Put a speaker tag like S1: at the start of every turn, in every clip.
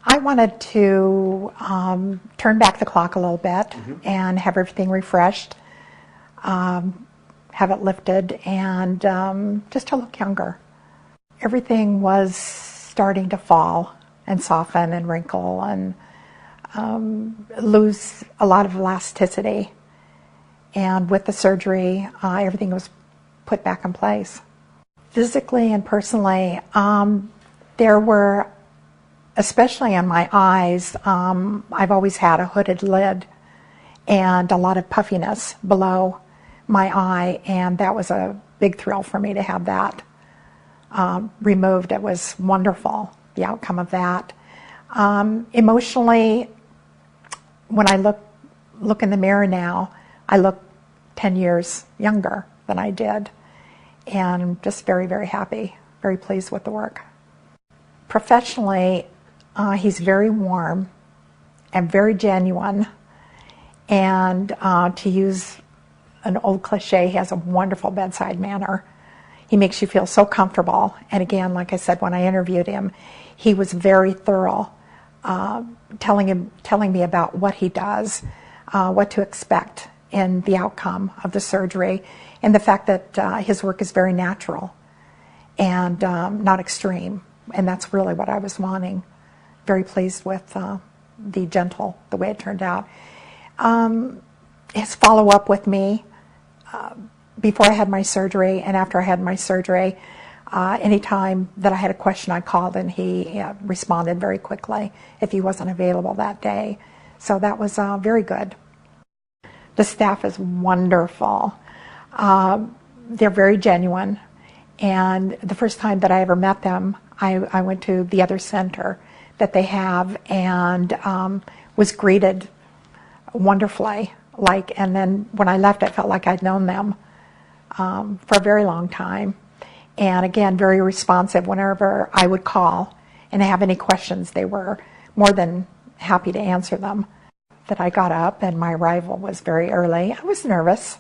S1: I wanted to turn back the clock a little bit and have everything refreshed, have it lifted, and just to look younger. Everything was starting to fall and soften and wrinkle and lose a lot of elasticity. And with the surgery, everything was put back in place. Physically and personally, there were, especially on my eyes, I've always had a hooded lid and a lot of puffiness below my eye, and that was a big thrill for me to have that removed. It was wonderful, the outcome of that. Emotionally, when I look in the mirror now, I look 10 years younger than I did, and I'm just very, very happy, very pleased with the work. Professionally, he's very warm and very genuine, and to use an old cliche, he has a wonderful bedside manner. He makes you feel so comfortable, and again, like I said, when I interviewed him, he was very thorough, telling me about what he does, what to expect in the outcome of the surgery, and the fact that his work is very natural and not extreme, and that's really what I was wanting. Very pleased with the way it turned out. His follow-up with me before I had my surgery and after I had my surgery, anytime that I had a question, I called and he responded very quickly if he wasn't available that day. So that was very good. The staff is wonderful. They're very genuine. And the first time that I ever met them, I went to the other center that they have and was greeted wonderfully. And then when I left, I felt like I'd known them for a very long time. And again, very responsive whenever I would call and have any questions. They were more than happy to answer them. That I got up and my arrival was very early. I was nervous.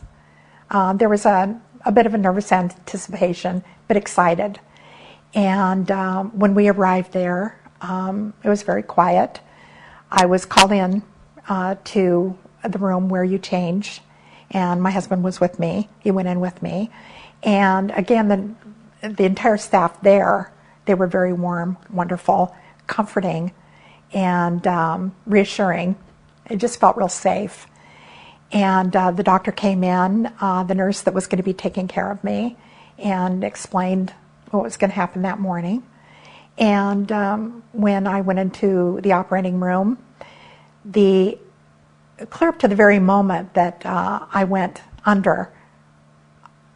S1: There was a bit of a nervous anticipation, but excited. And when we arrived there, it was very quiet. I was called in to the room where you change, and my husband was with me. He went in with me. And again, the entire staff there, they were very warm, wonderful, comforting, and reassuring. It just felt real safe. And the doctor came in, the nurse that was going to be taking care of me, and explained what was going to happen that morning. And when I went into the operating room, clear up to the very moment that I went under,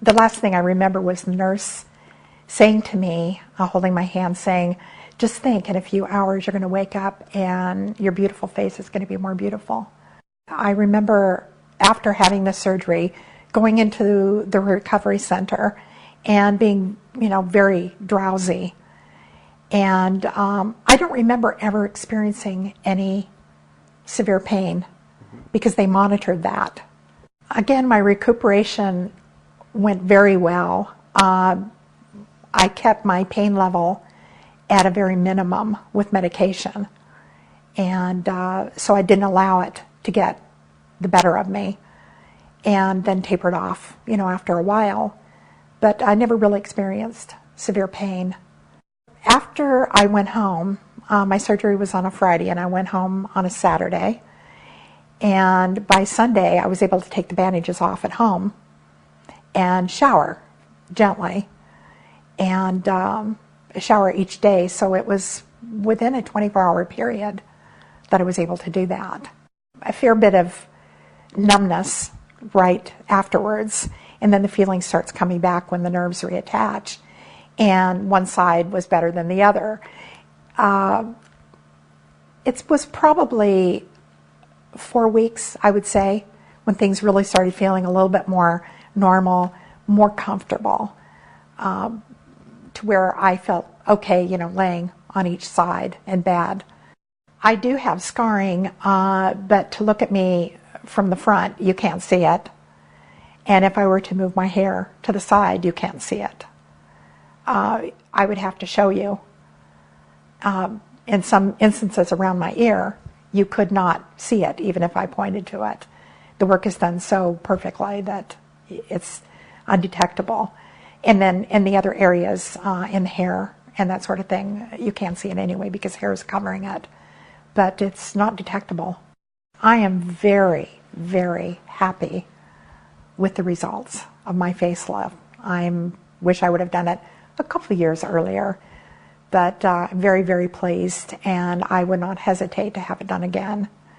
S1: the last thing I remember was the nurse saying to me, holding my hand, saying, just think, in a few hours you're going to wake up and your beautiful face is going to be more beautiful. I remember after having the surgery, going into the recovery center and being, very drowsy. And I don't remember ever experiencing any severe pain because they monitored that. Again, my recuperation went very well. I kept my pain level at a very minimum with medication. And so I didn't allow it to get the better of me, and then tapered off, after a while. But I never really experienced severe pain. After I went home, my surgery was on a Friday, and I went home on a Saturday. And by Sunday, I was able to take the bandages off at home and shower gently, and shower each day. So it was within a 24-hour period that I was able to do that. A fair bit of numbness right afterwards, and then the feeling starts coming back when the nerves reattach, and one side was better than the other. It was probably 4 weeks, I would say, when things really started feeling a little bit more normal, more comfortable, to where I felt okay, laying on each side in bed. I do have scarring, but to look at me from the front, you can't see it. And if I were to move my hair to the side, you can't see it. I would have to show you. in some instances around my ear, you could not see it even if I pointed to it. The work is done so perfectly that it's undetectable. And then in the other areas, in the hair and that sort of thing, you can't see it anyway because hair is covering it. But it's not detectable. I am very, very happy with the results of my facelift. I wish I would have done it a couple of years earlier, but very, very pleased, and I would not hesitate to have it done again.